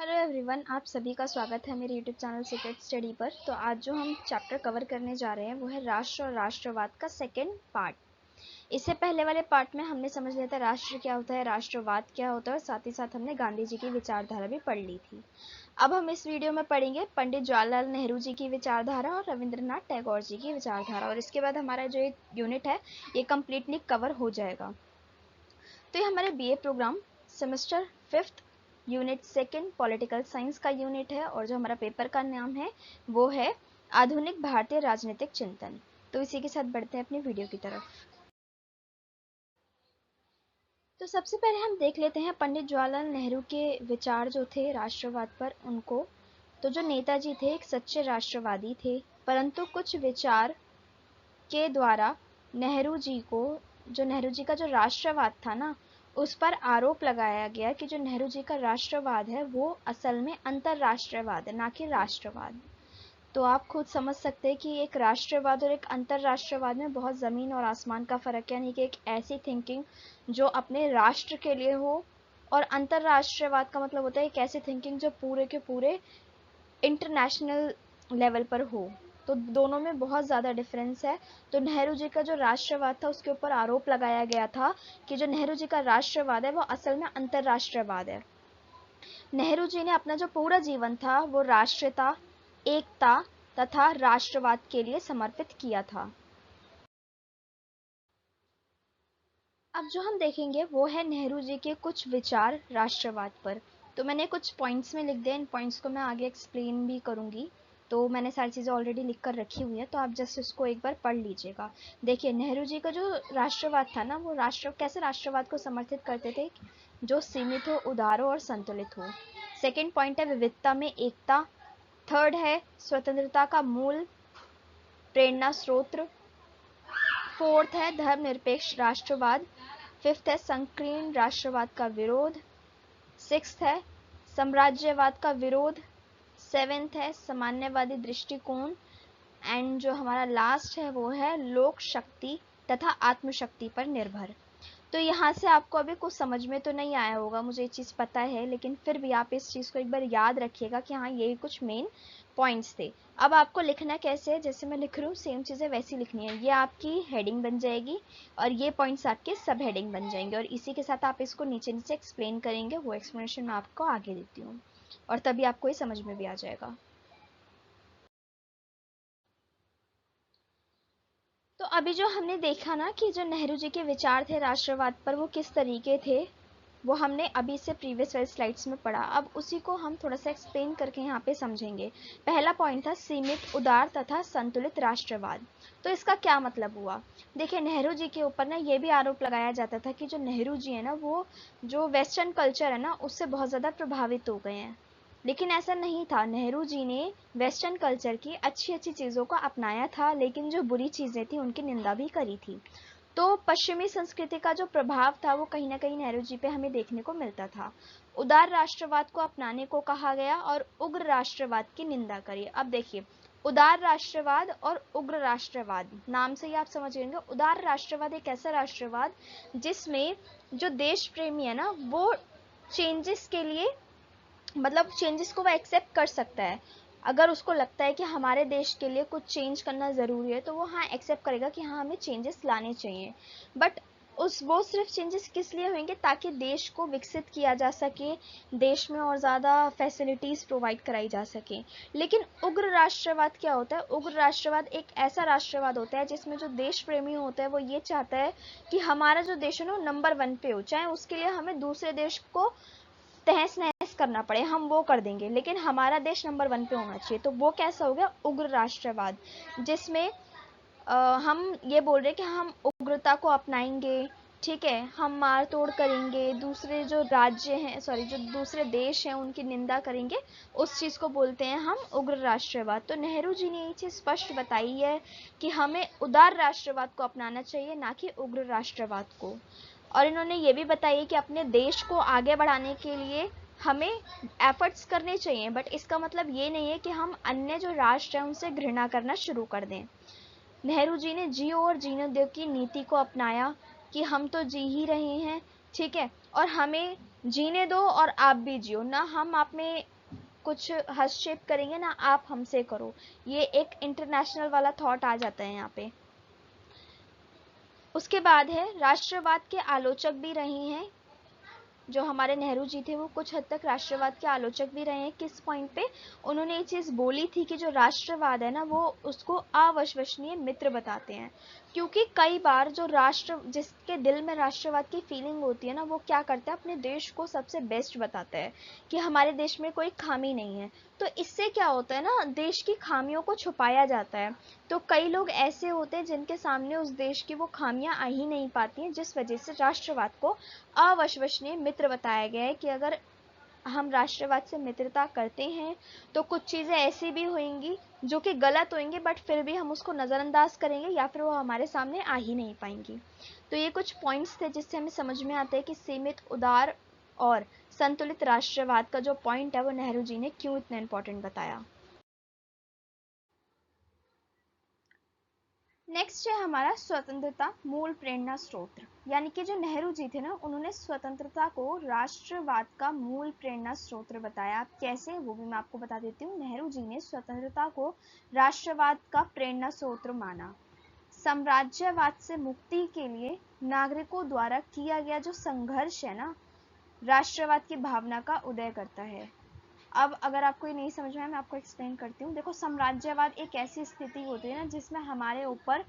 Hello everyone, आप सभी का स्वागत है मेरे यूट्यूब चैनल सीक्रेट स्टडी पर। तो आज जो हम चैप्टर कवर करने जा रहे हैं वो है राष्ट्र और राष्ट्रवाद का सेकंड पार्ट। इससे पहले वाले पार्ट में हमने समझ लिया था राष्ट्र क्या होता है, राष्ट्रवाद क्या होता है, और साथ ही साथ हमने गांधी जी की विचारधारा भी पढ़ ली थी। अब हम इस वीडियो में पढ़ेंगे पंडित जवाहरलाल नेहरू जी की विचारधारा और रविंद्रनाथ टैगोर जी की विचारधारा, और इसके बाद हमारा जो यूनिट है ये कम्प्लीटली कवर हो जाएगा। तो ये हमारे BA programme semester 5th unit second political science का यूनिट है, और जो हमारा पेपर का नाम है वो है आधुनिक भारतीय राजनीतिक चिंतन। तो इसी के साथ बढ़ते हैं अपनी वीडियो की तरफ। तो सबसे पहले हम देख लेते हैं पंडित जवाहरलाल नेहरू के विचार जो थे राष्ट्रवाद पर उनको। तो जो नेताजी थे एक सच्चे राष्ट्रवादी थे, परंतु कुछ विचार के द्वारा नेहरू जी का जो राष्ट्रवाद था ना, उस पर आरोप लगाया गया कि जो नेहरू जी का राष्ट्रवाद है वो असल में अंतरराष्ट्रवाद है, ना कि राष्ट्रवाद। तो आप खुद समझ सकते हैं कि एक राष्ट्रवाद और एक अंतरराष्ट्रवाद में बहुत ज़मीन और आसमान का फ़र्क है। यानी कि एक ऐसी थिंकिंग जो अपने राष्ट्र के लिए हो, और अंतरराष्ट्रवाद का मतलब होता है एक ऐसी थिंकिंग जो पूरे के पूरे इंटरनेशनल लेवल पर हो। तो दोनों में बहुत ज़्यादा डिफरेंस है। तो नेहरू जी का जो राष्ट्रवाद था उसके ऊपर आरोप लगाया गया था कि जो नेहरू जी का राष्ट्रवाद है वो असल में अंतरराष्ट्रवाद है। नेहरू जी ने अपना जो पूरा जीवन था वो राष्ट्रीयता, एकता तथा राष्ट्रवाद के लिए समर्पित किया था। अब जो हम देखेंगे वो है नेहरू जी के कुछ विचार राष्ट्रवाद पर। तो मैंने कुछ पॉइंट्स में लिख दिया, इन पॉइंट्स को मैं आगे एक्सप्लेन भी करूंगी। तो मैंने सारी चीज़ें ऑलरेडी लिख कर रखी हुई है, तो आप जस्ट इसको एक बार पढ़ लीजिएगा। देखिए, नेहरू जी का जो राष्ट्रवाद था ना, वो कैसे राष्ट्रवाद को समर्थित करते थे, जो सीमित हो, उदार हो और संतुलित हो। सेकेंड पॉइंट है विविधता में एकता। थर्ड है स्वतंत्रता का मूल प्रेरणा स्रोत। फोर्थ है धर्मनिरपेक्ष राष्ट्रवाद। फिफ्थ है संकीर्ण राष्ट्रवाद का विरोध। सिक्स्थ है साम्राज्यवाद का विरोध। सेवेंथ है सामान्यवादी दृष्टिकोण। एंड जो हमारा लास्ट है वो है लोक शक्ति तथा आत्मशक्ति पर निर्भर। तो यहाँ से आपको अभी कुछ समझ में तो नहीं आया होगा, मुझे ये चीज़ पता है, लेकिन फिर भी आप इस चीज़ को एक बार याद रखिएगा कि हाँ यही कुछ मेन पॉइंट्स थे। अब आपको लिखना कैसे है, जैसे मैं लिख रही हूँ सेम चीज़ें वैसी लिखनी है। ये आपकी हेडिंग बन जाएगी और ये पॉइंट्स आपके सब हेडिंग बन जाएंगे, और इसी के साथ आप इसको नीचे नीचे एक्सप्लेन करेंगे। वो एक्सप्लेनेशन मैं आपको आगे देती हूँ, और तभी आपको ये समझ में भी आ जाएगा। तो अभी जो हमने देखा ना कि जो नेहरू जी के विचार थे राष्ट्रवाद पर वो किस तरीके थे, वो हमने अभी से प्रीवियस वाली स्लाइड्स में पढ़ा। अब उसी को हम थोड़ा सा एक्सप्लेन करके यहाँ पे समझेंगे। पहला पॉइंट था सीमित, उदार तथा संतुलित राष्ट्रवाद। तो इसका क्या मतलब हुआ? देखिए, नेहरू जी के ऊपर ना ये भी आरोप लगाया जाता था कि जो नेहरू जी है ना वो जो वेस्टर्न कल्चर है ना उससे बहुत ज़्यादा प्रभावित हो गए हैं। लेकिन ऐसा नहीं था। नेहरू जी ने वेस्टर्न कल्चर की अच्छी अच्छी चीज़ों को अपनाया था, लेकिन जो बुरी चीज़ें थी उनकी निंदा भी करी थी। तो पश्चिमी संस्कृति का जो प्रभाव था वो कहीं ना कहीं नेहरू जी पे हमें देखने को मिलता था। उदार राष्ट्रवाद को अपनाने को कहा गया और उग्र राष्ट्रवाद की निंदा करी। अब देखिए, उदार राष्ट्रवाद और उग्र राष्ट्रवाद, नाम से ही आप समझ गए। उदार राष्ट्रवाद एक ऐसा राष्ट्रवाद जिसमें जो देश प्रेमी है ना वो चेंजेस के लिए, मतलब चेंजेस को वो एक्सेप्ट कर सकता है। अगर उसको लगता है कि हमारे देश के लिए कुछ चेंज करना ज़रूरी है तो वो हाँ एक्सेप्ट करेगा कि हाँ हमें चेंजेस लाने चाहिए। बट वो सिर्फ चेंजेस किस लिए होंगे? ताकि देश को विकसित किया जा सके, देश में और ज़्यादा फैसिलिटीज़ प्रोवाइड कराई जा सके। लेकिन उग्र राष्ट्रवाद क्या होता है? उग्र राष्ट्रवाद एक ऐसा राष्ट्रवाद होता है जिसमें जो देश प्रेमी होता है वो ये चाहता है कि हमारा जो देश है ना नंबर 1 पे हो, चाहे उसके लिए हमें दूसरे देश को तहस नहस करना पड़े, हम वो कर देंगे, लेकिन हमारा देश नंबर 1 पे होना चाहिए। तो वो कैसा हो गया? उग्र राष्ट्रवाद, जिसमें हम ये बोल रहे हैं कि हम उग्रता को अपनाएंगे, ठीक है, हम मार तोड़ करेंगे, दूसरे जो राज्य हैं, सॉरी, जो दूसरे देश हैं उनकी निंदा करेंगे। उस चीज़ को बोलते हैं हम उग्र राष्ट्रवाद। तो नेहरू जी ने ये चीज़ स्पष्ट बताई है कि हमें उदार राष्ट्रवाद को अपनाना चाहिए, ना कि उग्र राष्ट्रवाद को। और इन्होंने ये भी बताया कि अपने देश को आगे बढ़ाने के लिए हमें एफर्ट्स करने चाहिए, बट इसका मतलब ये नहीं है कि हम अन्य जो राष्ट्र हैं उनसे घृणा करना शुरू कर दें। नेहरू जी ने जियो और जीने दो की नीति को अपनाया कि हम तो जी ही रहे हैं, ठीक है, और हमें जीने दो और आप भी जियो ना। हम अपने कुछ हस्तक्षेप करेंगे ना आप हमसे करो, ये एक इंटरनेशनल वाला थॉट आ जाता है यहाँ पे। उसके बाद है राष्ट्रवाद के आलोचक भी रहे हैं, जो हमारे नेहरू जी थे वो कुछ हद तक राष्ट्रवाद के आलोचक भी रहे हैं। किस पॉइंट पे? उन्होंने ये चीज़ बोली थी कि जो राष्ट्रवाद है ना वो उसको अविश्वसनीय मित्र बताते हैं, क्योंकि कई बार जो राष्ट्र जिसके दिल में राष्ट्रवाद की फीलिंग होती है ना वो क्या करता है, अपने देश को सबसे बेस्ट बताता है कि हमारे देश में कोई खामी नहीं है। तो इससे क्या होता है ना, देश की खामियों को छुपाया जाता है। तो कई लोग ऐसे होते हैं जिनके सामने उस देश की वो खामियां आ ही नहीं पाती हैं, जिस वजह से राष्ट्रवाद को अविश्वसनीय मित्र बताया गया है कि अगर हम राष्ट्रवाद से मित्रता करते हैं तो कुछ चीज़ें ऐसी भी होंगी जो कि गलत होंगी, बट फिर भी हम उसको नज़रअंदाज करेंगे या फिर वो हमारे सामने आ ही नहीं पाएंगी। तो ये कुछ पॉइंट्स थे जिससे हमें समझ में आता है कि सीमित, उदार और संतुलित राष्ट्रवाद का जो पॉइंट है वो नेहरू जी ने क्यों इतना इम्पोर्टेंट बताया। नेक्स्ट है हमारा स्वतंत्रता मूल प्रेरणा स्रोत, यानी कि जो नेहरू जी थे ना उन्होंने स्वतंत्रता को राष्ट्रवाद का मूल प्रेरणा स्रोत बताया। कैसे, वो भी मैं आपको बता देती हूँ। नेहरू जी ने स्वतंत्रता को राष्ट्रवाद का प्रेरणा स्रोत माना। साम्राज्यवाद से मुक्ति के लिए नागरिकों द्वारा किया गया जो संघर्ष है ना, राष्ट्रवाद की भावना का उदय करता है। अब अगर आपको ये नहीं समझ में आया, मैं आपको एक्सप्लेन करती हूँ। देखो, साम्राज्यवाद एक ऐसी स्थिति होती है ना जिसमें हमारे ऊपर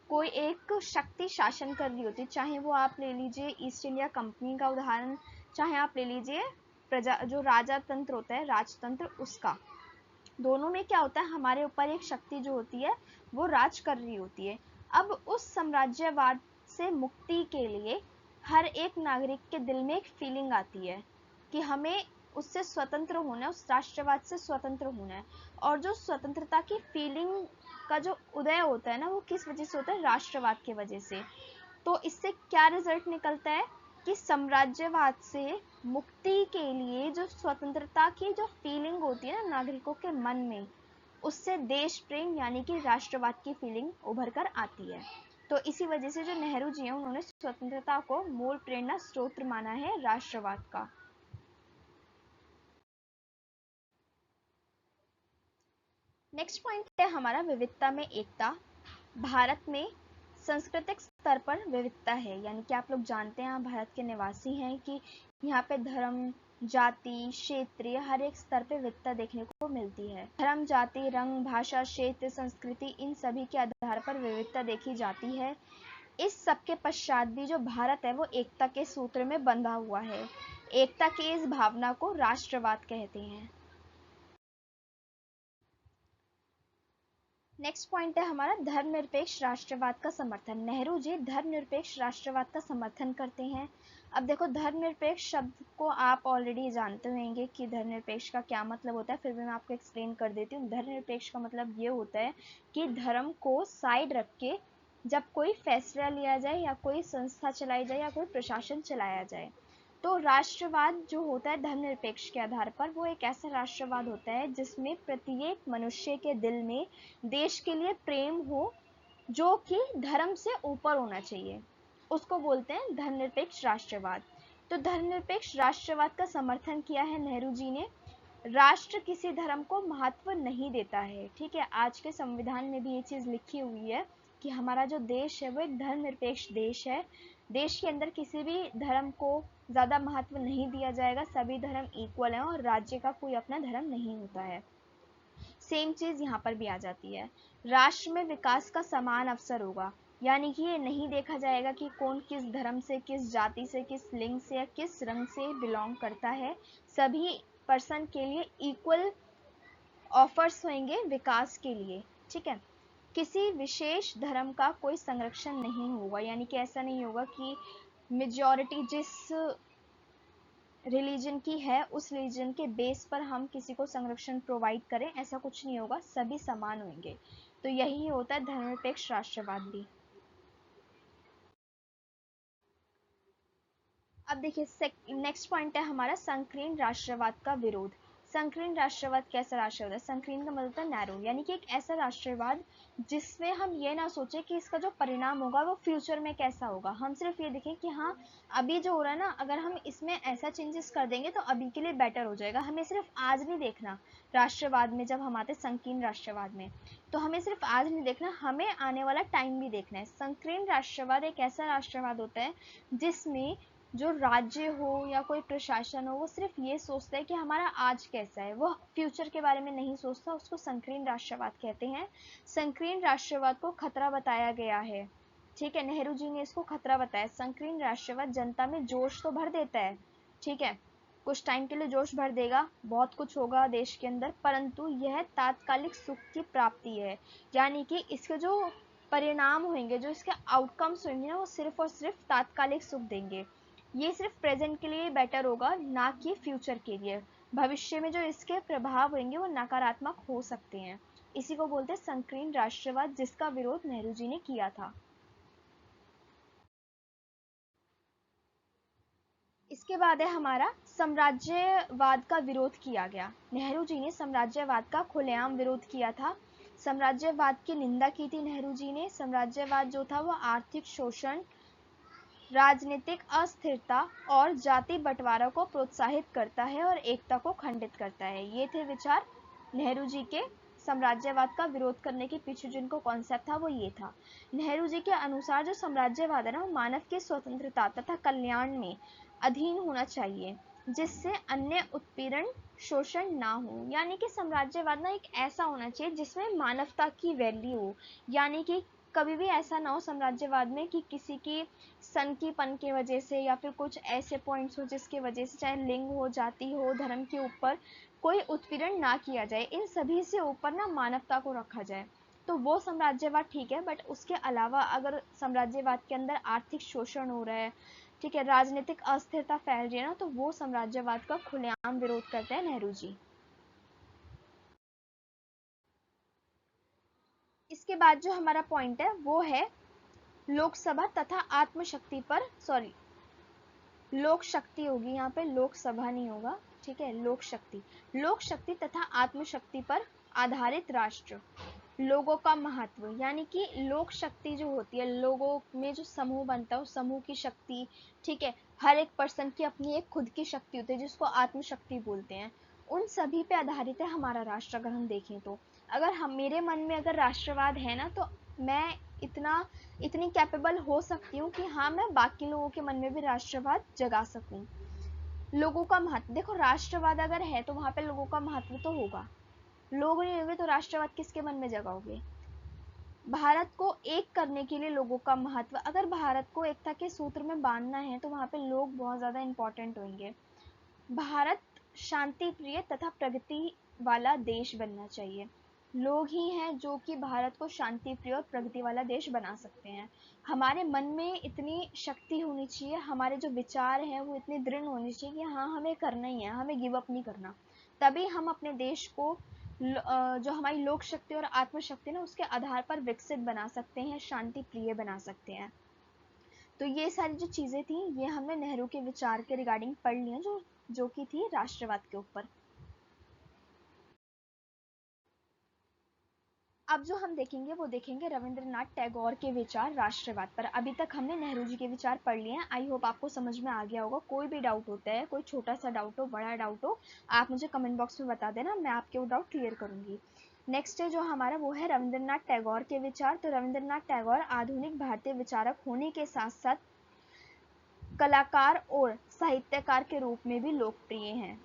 कोई एक शक्ति शासन कर रही होती है, चाहे वो आप ले लीजिए ईस्ट इंडिया कंपनी का उदाहरण, चाहे आप ले लीजिए प्रजा जो राजा तंत्र होता है, राजतंत्र, उसका। दोनों में क्या होता है, हमारे ऊपर एक शक्ति जो होती है वो राज कर रही होती है। अब उस साम्राज्यवाद से मुक्ति के लिए हर एक नागरिक के दिल में एक फीलिंग आती है कि हमें उससे स्वतंत्र होना है, उस राष्ट्रवाद से स्वतंत्र होना है। और जो स्वतंत्रता की फीलिंग का जो उदय होता है ना वो किस वजह से होता है, राष्ट्रवाद की वजह से। तो इससे क्या रिजल्ट निकलता है कि साम्राज्यवाद से मुक्ति के लिए जो स्वतंत्रता की जो फीलिंग होती है ना नागरिकों के मन में, उससे देश प्रेम यानी कि राष्ट्रवाद की फीलिंग उभर कर आती है। तो इसी वजह से जो नेहरू जी हैं उन्होंने स्वतंत्रता को मूल प्रेरणा स्रोत माना है राष्ट्रवाद का। नेक्स्ट पॉइंट है हमारा विविधता में एकता। भारत में सांस्कृतिक स्तर पर विविधता है, यानी कि आप लोग जानते हैं, आप भारत के निवासी हैं, कि यहाँ पे धर्म, जाति, क्षेत्रीय हर एक स्तर पे विविधता देखने को मिलती है। धर्म, जाति, रंग, भाषा, क्षेत्र, संस्कृति, इन सभी के आधार पर विविधता देखी जाती है। इस सब के पश्चात भी जो भारत है वो एकता के सूत्र में बंधा हुआ है। एकता की इस भावना को राष्ट्रवाद कहते हैं। नेक्स्ट पॉइंट है हमारा धर्मनिरपेक्ष राष्ट्रवाद का समर्थन। नेहरू जी धर्मनिरपेक्ष राष्ट्रवाद का समर्थन करते हैं। अब देखो, धर्मनिरपेक्ष शब्द को आप ऑलरेडी जानते होंगे कि धर्मनिरपेक्ष का क्या मतलब होता है, फिर भी मैं आपको एक्सप्लेन कर देती हूँ। धर्मनिरपेक्ष का मतलब ये होता है कि धर्म को साइड रख के जब कोई फैसला लिया जाए या कोई संस्था चलाई जाए या कोई प्रशासन चलाया जाए, तो राष्ट्रवाद जो होता है धर्मनिरपेक्ष के आधार पर, वो एक ऐसा राष्ट्रवाद होता है जिसमें प्रत्येक मनुष्य के दिल में देश के लिए प्रेम हो, जो कि धर्म से ऊपर होना चाहिए। उसको बोलते हैं धर्मनिरपेक्ष राष्ट्रवाद। तो धर्मनिरपेक्ष राष्ट्रवाद का समर्थन किया है नेहरू जी ने। राष्ट्र किसी धर्म को महत्व नहीं देता है, ठीक है। आज के संविधान में भी ये चीज लिखी हुई है कि हमारा जो देश है वो एक धर्मनिरपेक्ष देश है। देश के अंदर किसी भी धर्म को ज्यादा महत्व नहीं दिया जाएगा, सभी धर्म इक्वल हैं और राज्य का कोई अपना धर्म नहीं होता है। सेम चीज यहाँ पर भी आ जाती है। राष्ट्र में विकास का समान अवसर होगा, यानी कि ये नहीं देखा जाएगा कि कौन किस धर्म से, किस जाति से, किस लिंग से या किस रंग से बिलोंग करता है। सभी पर्सन के लिए इक्वल ऑफर्स होंगे विकास के लिए, ठीक है। किसी विशेष धर्म का कोई संरक्षण नहीं होगा, यानी कि ऐसा नहीं होगा कि मेजॉरिटी जिस रिलीजन की है उस रिलीजन के बेस पर हम किसी को संरक्षण प्रोवाइड करें, ऐसा कुछ नहीं होगा, सभी समान होंगे। तो यही होता है धर्मनिरपेक्ष राष्ट्रवाद भी। अब देखिए नेक्स्ट पॉइंट है हमारा संकीर्ण राष्ट्रवाद का विरोध। संकीर्ण राष्ट्रवाद कैसा राष्ट्रवाद है? संकीर्ण का मतलब होता है नैरो, यानी कि एक ऐसा राष्ट्रवाद जिसमें हम ये ना सोचे कि इसका जो परिणाम होगा वो फ्यूचर में कैसा होगा। हम सिर्फ ये देखें कि हाँ अभी जो हो रहा है ना, अगर हम इसमें ऐसा चेंजेस कर देंगे तो अभी के लिए बेटर हो जाएगा। हमें सिर्फ आज नहीं देखना राष्ट्रवाद में, जब हम आते संकीर्ण राष्ट्रवाद में तो हमें सिर्फ आज नहीं देखना, हमें आने वाला टाइम भी देखना है। संकीर्ण राष्ट्रवाद एक ऐसा राष्ट्रवाद होता है जिसमें जो राज्य हो या कोई प्रशासन हो वो सिर्फ ये सोचता है कि हमारा आज कैसा है, वो फ्यूचर के बारे में नहीं सोचता, उसको संकीर्ण राष्ट्रवाद कहते हैं। संकीर्ण राष्ट्रवाद को खतरा बताया गया है, ठीक है, नेहरू जी ने इसको खतरा बताया। संकीर्ण राष्ट्रवाद जनता में जोश तो भर देता है, ठीक है, कुछ टाइम के लिए जोश भर देगा, बहुत कुछ होगा देश के अंदर, परंतु यह तात्कालिक सुख की प्राप्ति है, यानी कि इसके जो परिणाम होंगे, जो इसके आउटकम्स होंगे ना, वो सिर्फ और सिर्फ तात्कालिक सुख देंगे। ये सिर्फ प्रेजेंट के लिए बेटर होगा, ना कि फ्यूचर के लिए। भविष्य में जो इसके प्रभाव होंगे वो नकारात्मक हो सकते हैं। इसी को बोलते हैं संकीर्ण राष्ट्रवाद, जिसका विरोध नेहरू जी ने किया था। इसके बाद है हमारा साम्राज्यवाद का विरोध किया गया। नेहरू जी ने साम्राज्यवाद का खुलेआम विरोध किया था। साम्राज्यवाद की निंदा की थी नेहरू जी ने। साम्राज्यवाद जो था वो आर्थिक शोषण, राजनीतिक अस्थिरता और जाति बंटवारा को प्रोत्साहित करता है और एकता को खंडित करता है। ये थे विचार नेहरू जी के। साम्राज्यवाद का विरोध करने के पीछे जिनको कॉन्सेप्ट था वो ये था। नेहरू जी के अनुसार जो साम्राज्यवाद है ना, वो मानव की स्वतंत्रता तथा कल्याण में अधीन होना चाहिए, जिससे अन्य उत्पीड़न शोषण ना हो। यानी कि साम्राज्यवाद ना एक ऐसा होना चाहिए जिसमें मानवता की वैल्यू हो, यानी कि कभी भी ऐसा ना हो साम्राज्यवाद में कि किसी की सनकीपन की वजह से या फिर कुछ ऐसे पॉइंट्स हो जिसकी वजह से, चाहे लिंग हो, जाति हो, धर्म के ऊपर कोई उत्पीड़न ना किया जाए। इन सभी से ऊपर ना मानवता को रखा जाए, तो वो साम्राज्यवाद ठीक है। बट उसके अलावा अगर साम्राज्यवाद के अंदर आर्थिक शोषण हो रहा है, ठीक है, राजनीतिक अस्थिरता फैल रही है ना, तो वो साम्राज्यवाद का खुलेआम विरोध करते हैं नेहरू जी। इसके बाद जो हमारा पॉइंट है वो है लोकसभा तथा आत्मशक्ति पर, सॉरी लोक शक्ति होगी यहाँ पे, लोकसभा नहीं होगा, ठीक है, लोक शक्ति। लोक शक्ति तथा आत्मशक्ति पर आधारित राष्ट्र, लोगों का महत्व, यानी कि लोक शक्ति जो होती है, लोगों में जो समूह बनता है उस समूह की शक्ति, ठीक है, हर एक पर्सन की अपनी एक खुद की शक्ति होती है जिसको आत्मशक्ति बोलते हैं। उन सभी पे आधारित है हमारा राष्ट्र। अगर हम देखें तो अगर हम, मेरे मन में अगर राष्ट्रवाद है ना, तो मैं इतनी कैपेबल हो सकती हूँ कि हाँ मैं बाकी लोगों के मन में भी राष्ट्रवाद जगा सकूं। लोगों का महत्व देखो, राष्ट्रवाद अगर है तो वहां पे लोगों का महत्व तो होगा। लोग नहीं होंगे तो राष्ट्रवाद किसके मन में जगाओगे? भारत को एक करने के लिए लोगों का महत्व, अगर भारत को एकता के सूत्र में बांधना है तो वहां पे लोग बहुत ज्यादा इंपॉर्टेंट होंगे। भारत शांति प्रिय तथा प्रगति वाला देश बनना चाहिए। लोग ही हैं जो कि भारत को शांति प्रिय और प्रगति वाला देश बना सकते हैं। हमारे मन में इतनी शक्ति होनी चाहिए, हमारे जो विचार हैं वो इतने दृढ़ होने चाहिए कि हाँ हमें करना ही है, हमें गिव अप नहीं करना। तभी हम अपने देश को जो हमारी लोक शक्ति और आत्मशक्ति ना उसके आधार पर विकसित बना सकते हैं, शांति प्रिय बना सकते हैं। तो ये सारी जो चीजें थी ये हमने नेहरू के विचार के रिगार्डिंग पढ़ लिया, जो कि थी राष्ट्रवाद के ऊपर। अब जो हम देखेंगे वो देखेंगे रविंद्रनाथ टैगोर के विचार राष्ट्रवाद पर। अभी तक हमने नेहरू जी के विचार पढ़ लिए हैं। आई होप आपको समझ में आ गया होगा। कोई भी डाउट होता है, कोई छोटा सा डाउट हो, बड़ा डाउट हो, आप मुझे कमेंट बॉक्स में बता देना, मैं आपके वो डाउट क्लियर करूंगी। नेक्स्ट है जो हमारा वो है रविंद्रनाथ टैगोर के विचार। तो रविंद्रनाथ टैगोर आधुनिक भारतीय विचारक होने के साथ साथ कलाकार और साहित्यकार के रूप में भी लोकप्रिय हैं,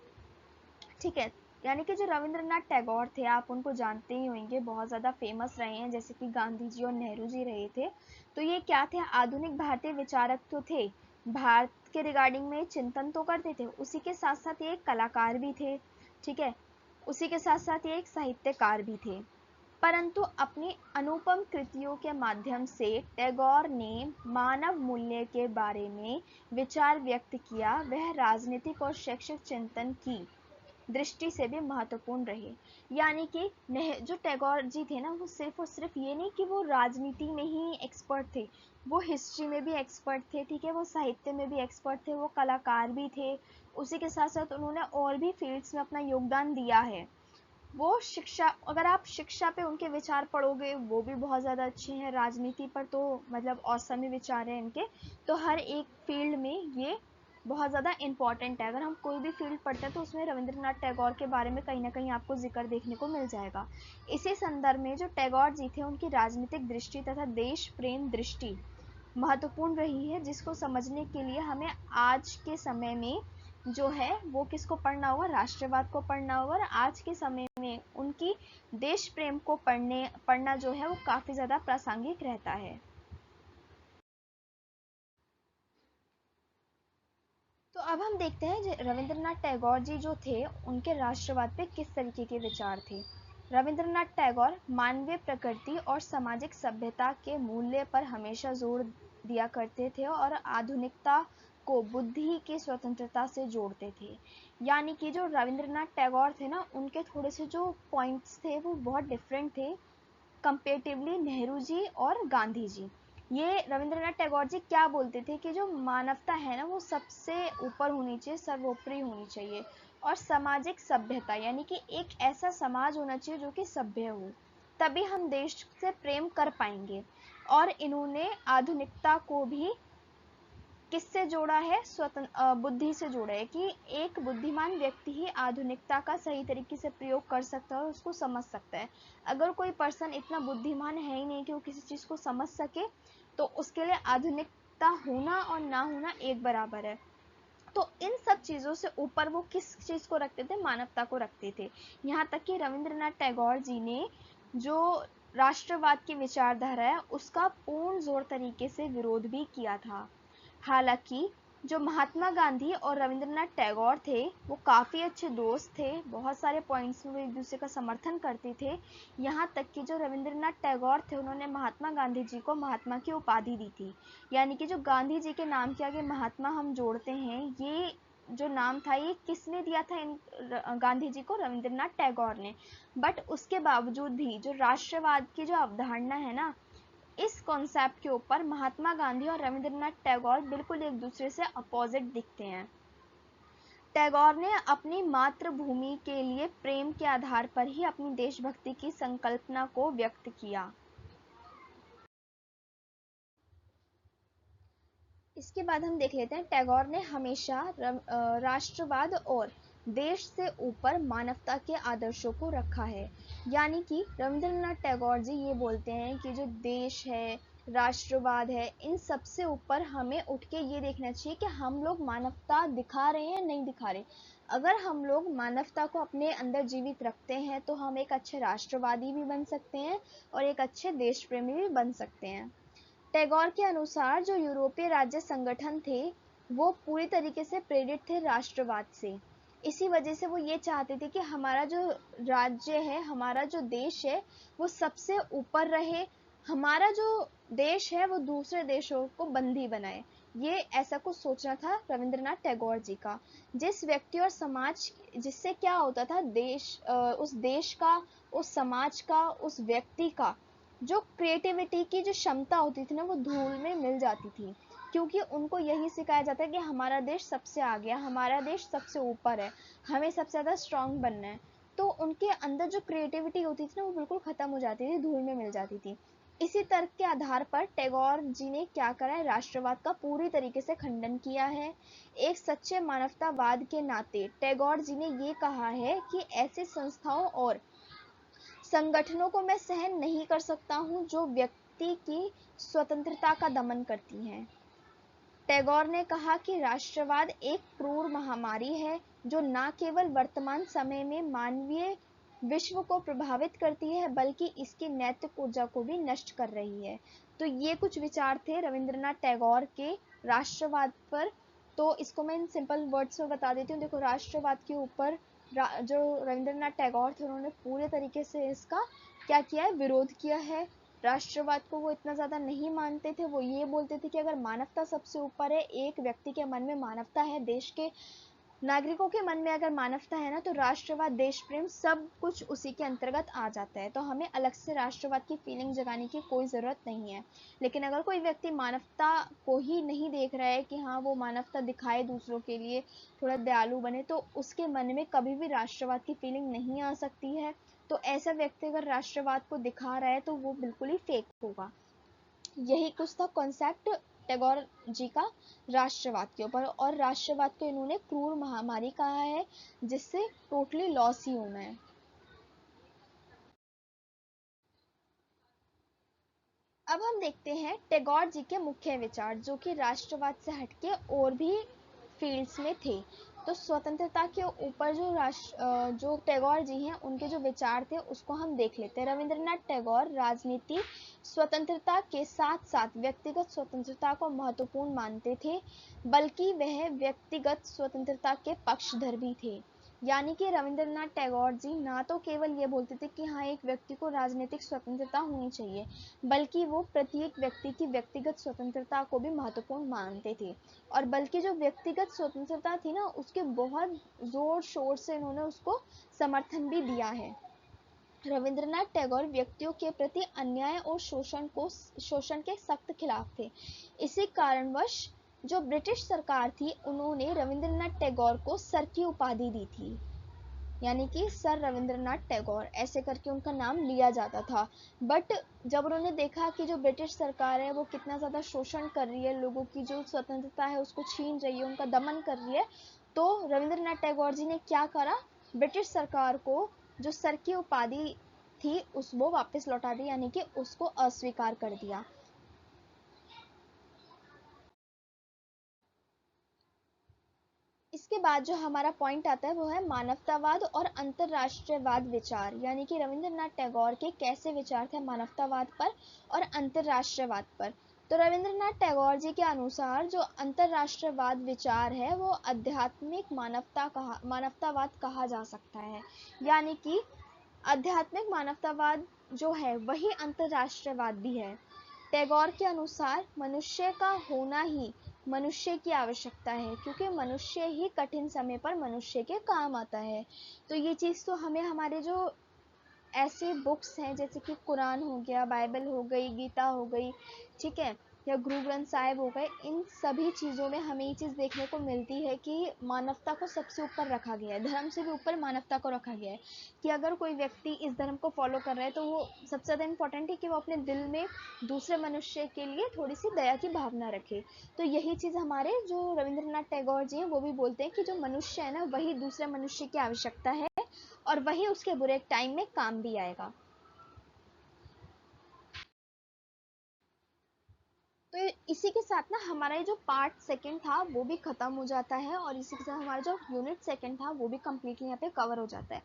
ठीक है। यानी कि जो रविंद्रनाथ टैगोर थे आप उनको जानते ही होंगे, बहुत ज़्यादा फेमस रहे हैं, जैसे कि गांधी जी और नेहरू जी रहे थे। तो ये क्या थे? आधुनिक भारतीय विचारक तो थे, भारत के रिगार्डिंग में चिंतन तो करते थे, उसी के साथ साथ ये एक कलाकार भी थे, ठीक है, उसी के साथ साथ ये एक साहित्यकार भी थे। परंतु अपनी अनुपम कृतियों के माध्यम से टैगोर ने मानव मूल्य के बारे में विचार व्यक्त किया। वह राजनीतिक और शैक्षिक चिंतन की दृष्टि से भी महत्वपूर्ण रहे। यानी कि जो टैगोर जी थे ना, वो सिर्फ और सिर्फ ये नहीं कि वो राजनीति में ही एक्सपर्ट थे, वो हिस्ट्री में भी एक्सपर्ट थे, ठीक है, वो साहित्य में भी एक्सपर्ट थे, वो कलाकार भी थे। उसी के साथ साथ उन्होंने और भी फील्ड्स में अपना योगदान दिया है। वो शिक्षा, अगर आप शिक्षा पे उनके विचार पढ़ोगे वो भी बहुत ज़्यादा अच्छे हैं। राजनीति पर तो मतलब औसम ही विचार हैं इनके। तो हर एक फील्ड में ये बहुत ज़्यादा इम्पॉर्टेंट है। अगर हम कोई भी फील्ड पढ़ते हैं तो उसमें रविंद्रनाथ टैगोर के बारे में कहीं ना कहीं आपको जिक्र देखने को मिल जाएगा। इसी संदर्भ में जो टैगोर जी थे उनकी राजनीतिक दृष्टि तथा देश प्रेम दृष्टि महत्वपूर्ण रही है, जिसको समझने के लिए हमें आज के समय में जो है वो किसको पढ़ना होगा, राष्ट्रवाद को पढ़ना होगा। और आज के समय में उनकी देश प्रेम को पढ़ना जो है वो काफ़ी ज़्यादा प्रासंगिक रहता है। तो अब हम देखते हैं रविंद्रनाथ टैगोर जी जो थे उनके राष्ट्रवाद पे किस तरीके के विचार थे। रविंद्रनाथ टैगोर मानवीय प्रकृति और सामाजिक सभ्यता के मूल्य पर हमेशा जोर दिया करते थे और आधुनिकता को बुद्धि की स्वतंत्रता से जोड़ते थे। यानी कि जो रविंद्रनाथ टैगोर थे ना, उनके थोड़े से जो पॉइंट्स थे वो बहुत डिफरेंट थे कंपेरेटिवली नेहरू जी और गांधी जी। ये रविंद्रनाथ टैगोर जी क्या बोलते थे कि जो मानवता है ना वो सबसे ऊपर होनी चाहिए, सर्वोपरि होनी चाहिए। और सामाजिक सभ्यता यानी कि एक ऐसा समाज होना चाहिए जो कि सभ्य हो, तभी हम देश से प्रेम कर पाएंगे। और इन्होंने आधुनिकता को भी किससे जोड़ा है, बुद्धि से जोड़ा है कि एक बुद्धिमान व्यक्ति ही आधुनिकता का सही तरीके से प्रयोग कर सकता है और उसको समझ सकता है। अगर कोई पर्सन इतना बुद्धिमान है ही नहीं कि वो किसी चीज़ को समझ सके, तो उसके लिए आधुनिकता होना और ना होना एक बराबर है। तो इन सब चीज़ों से ऊपर वो किस चीज़ को रखते थे, मानवता को रखते थे। यहाँ तक कि रविंद्रनाथ टैगोर जी ने जो राष्ट्रवाद की विचारधारा है उसका पूर्ण जोर तरीके से विरोध भी किया था। हालांकि जो महात्मा गांधी और रविंद्रनाथ टैगोर थे वो काफ़ी अच्छे दोस्त थे, बहुत सारे पॉइंट्स में वो एक दूसरे का समर्थन करते थे। यहाँ तक कि जो रविंद्रनाथ टैगोर थे उन्होंने महात्मा गांधी जी को महात्मा की उपाधि दी थी। यानी कि जो गांधी जी के नाम के आगे महात्मा हम जोड़ते हैं, ये जो नाम था ये किसने दिया था गांधी जी को, रविंद्रनाथ टैगोर ने। बट उसके बावजूद भी जो राष्ट्रवाद की जो अवधारणा है ना, इस कॉन्सेप्ट के ऊपर महात्मा गांधी और रविंद्रनाथ टैगोर बिल्कुल एक दूसरे से अपोजिट दिखते हैं। टैगोर ने अपनी मातृभूमि के लिए प्रेम के आधार पर ही अपनी देशभक्ति की संकल्पना को व्यक्त किया। इसके बाद हम देख लेते हैं टैगोर ने हमेशा राष्ट्रवाद और देश से ऊपर मानवता के आदर्शों को रखा है। यानी कि रविंद्रनाथ टैगोर जी ये बोलते हैं कि जो देश है, राष्ट्रवाद है, इन सबसे ऊपर हमें उठ के ये देखना चाहिए कि हम लोग मानवता दिखा रहे हैं या नहीं दिखा रहे। अगर हम लोग मानवता को अपने अंदर जीवित रखते हैं तो हम एक अच्छे राष्ट्रवादी भी बन सकते हैं और एक अच्छे देश प्रेमी भी बन सकते हैं। टैगोर के अनुसार जो यूरोपीय राज्य संगठन थे वो पूरी तरीके से प्रेरित थे राष्ट्रवाद से। इसी वजह से वो ये चाहते थे कि हमारा जो राज्य है, हमारा जो देश है वो सबसे ऊपर रहे, हमारा जो देश है वो दूसरे देशों को बंदी बनाए। ये ऐसा कुछ सोचना था रविंद्रनाथ टैगोर जी का। जिस व्यक्ति और समाज, जिससे क्या होता था, उस देश का, उस समाज का, उस व्यक्ति का जो क्रिएटिविटी की जो क्षमता होती थी ना वो धूल में मिल जाती थी। क्योंकि उनको यही सिखाया जाता है कि हमारा देश सबसे आगे है, हमारा देश सबसे ऊपर है, हमें सबसे ज़्यादा स्ट्रांग बनना है। तो उनके अंदर जो क्रिएटिविटी होती थी ना वो बिल्कुल ख़त्म हो जाती थी, धूल में मिल जाती थी। इसी तर्क के आधार पर टैगोर जी ने क्या करा है, राष्ट्रवाद का पूरी तरीके से खंडन किया है। एक सच्चे मानवतावाद के नाते टैगोर जी ने ये कहा है कि ऐसे संस्थाओं और संगठनों को मैं सहन नहीं कर सकता हूं जो व्यक्ति की स्वतंत्रता का दमन करती हैं। टैगोर ने कहा कि राष्ट्रवाद एक क्रूर महामारी है जो न केवल वर्तमान समय में मानवीय विश्व को प्रभावित करती है बल्कि इसकी नैतिक ऊर्जा को भी नष्ट कर रही है। तो ये कुछ विचार थे रविंद्रनाथ टैगोर के राष्ट्रवाद पर। तो इसको मैं इन सिंपल वर्ड्स में बता देती हूँ। देखो, राष्ट्रवाद के ऊपर जो रविंद्रनाथ टैगोर थे उन्होंने पूरे तरीके से इसका क्या किया है, विरोध किया है। राष्ट्रवाद को वो इतना ज़्यादा नहीं मानते थे। वो ये बोलते थे कि अगर मानवता सबसे ऊपर है, एक व्यक्ति के मन में मानवता है, देश के नागरिकों के मन में अगर मानवता है ना, तो राष्ट्रवाद, देश प्रेम, सब कुछ उसी के अंतर्गत आ जाता है। तो हमें अलग से राष्ट्रवाद की फीलिंग जगाने की कोई ज़रूरत नहीं है। लेकिन अगर कोई व्यक्ति मानवता को ही नहीं देख रहा है कि हाँ वो मानवता दिखाए दूसरों के लिए, थोड़ा दयालु बने, तो उसके मन में कभी भी राष्ट्रवाद की फीलिंग नहीं आ सकती है। तो ऐसा व्यक्ति अगर राष्ट्रवाद को दिखा रहा है तो वो बिल्कुल ही फेक होगा। यही कुछ था कॉन्सेप्ट टैगोर जी का राष्ट्रवाद के ऊपर। और राष्ट्रवाद को इन्होंने क्रूर महामारी कहा है, जिससे टोटली लॉस ही होना है। अब हम देखते हैं टैगोर जी के मुख्य विचार, जो कि राष्ट्रवाद से हटके और भी फील्ड्स में थे। तो स्वतंत्रता के ऊपर जो टैगोर जी हैं उनके जो विचार थे उसको हम देख लेते हैं। रविंद्रनाथ टैगोर राजनीति स्वतंत्रता के साथ साथ व्यक्तिगत स्वतंत्रता को महत्वपूर्ण मानते थे, बल्कि वह व्यक्तिगत स्वतंत्रता के पक्षधर भी थे। यानी कि रविंद्रनाथ टैगोर जी ना तो केवल ये बोलते थे कि हाँ एक व्यक्ति को राजनीतिक स्वतंत्रता होनी चाहिए, बल्कि वो प्रत्येक व्यक्ति की व्यक्तिगत स्वतंत्रता को भी महत्वपूर्ण मानते थे। और बल्कि जो व्यक्तिगत स्वतंत्रता थी ना, उसके बहुत जोर शोर से इन्होंने उसको समर्थन भी दिया है। रविंद्रनाथ टैगोर व्यक्तियों के प्रति अन्याय और शोषण के सख्त खिलाफ थे। इसी कारणवश जो ब्रिटिश सरकार थी उन्होंने रविंद्रनाथ टैगोर को सर की उपाधि दी थी, यानी कि सर रविंद्रनाथ टैगोर ऐसे करके उनका नाम लिया जाता था। बट जब उन्होंने देखा कि जो ब्रिटिश सरकार है वो कितना ज़्यादा शोषण कर रही है, लोगों की जो स्वतंत्रता है उसको छीन रही है, उनका दमन कर रही है, तो रविंद्रनाथ टैगोर जी ने क्या करा, ब्रिटिश सरकार को जो सर की उपाधि थी वो वापस लौटा दी, यानी कि उसको अस्वीकार कर दिया। इसके बाद जो हमारा पॉइंट आता है वो है मानवतावाद और अंतरराष्ट्रीयवाद विचार, यानी कि रविंद्रनाथ टैगोर के कैसे विचार थे मानवतावाद पर और अंतरराष्ट्रीयवाद पर। तो रविंद्रनाथ टैगोर जी के अनुसार जो अंतरराष्ट्रीयवाद विचार है वो आध्यात्मिक मानवतावाद कहा जा सकता है। यानी कि आध्यात्मिक मानवतावाद जो है वही अंतरराष्ट्रीयवाद भी है। टैगोर के अनुसार मनुष्य का होना ही मनुष्य की आवश्यकता है, क्योंकि मनुष्य ही कठिन समय पर मनुष्य के काम आता है। तो ये चीज़ तो हमें हमारे जो ऐसे बुक्स हैं जैसे कि कुरान हो गया, बाइबल हो गई, गीता हो गई, ठीक है, या गुरु ग्रंथ साहिब हो गए, इन सभी चीज़ों में हमें ये चीज़ देखने को मिलती है कि मानवता को सबसे ऊपर रखा गया है, धर्म से भी ऊपर मानवता को रखा गया है। कि अगर कोई व्यक्ति इस धर्म को फॉलो कर रहा है तो वो सबसे ज़्यादा इम्पोर्टेंट है कि वो अपने दिल में दूसरे मनुष्य के लिए थोड़ी सी दया की भावना रखे। तो यही चीज़ हमारे जो रविंद्रनाथ टैगोर जी हैं वो भी बोलते हैं कि जो मनुष्य है ना वही दूसरे मनुष्य की आवश्यकता है, और वही उसके बुरे टाइम में काम भी आएगा। तो इसी के साथ ना हमारा ये जो पार्ट सेकंड था वो भी खत्म हो जाता है, और इसी के साथ हमारा जो यूनिट सेकंड था वो भी कम्प्लीटली यहाँ पे कवर हो जाता है।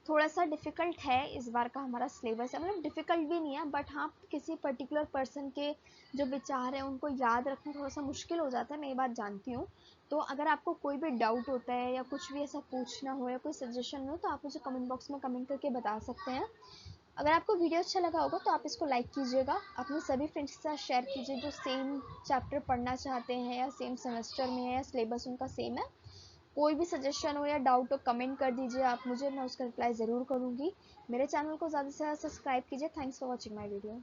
थोड़ा सा डिफ़िकल्ट है इस बार का हमारा सिलेबस है, मतलब डिफ़िकल्ट भी नहीं है, बट हाँ किसी पर्टिकुलर पर्सन के जो विचार हैं उनको याद रखना थोड़ा सा मुश्किल हो जाता है, मैं ये बात जानती हूँ। तो अगर आपको कोई भी डाउट होता है या कुछ भी ऐसा पूछना हो या कोई सजेशन हो तो आप मुझे कमेंट बॉक्स में कमेंट करके बता सकते हैं। अगर आपको वीडियो अच्छा लगा होगा तो आप इसको लाइक कीजिएगा, अपने सभी फ्रेंड्स के साथ शेयर कीजिए जो सेम चैप्टर पढ़ना चाहते हैं या सेम सेमेस्टर में है या सिलेबस उनका सेम है। कोई भी सजेशन हो या डाउट हो कमेंट कर दीजिए आप मुझे, मैं उसका रिप्लाई ज़रूर करूँगी। मेरे चैनल को ज़्यादा से ज़्यादा सब्सक्राइब कीजिए। Thanks for watching my video.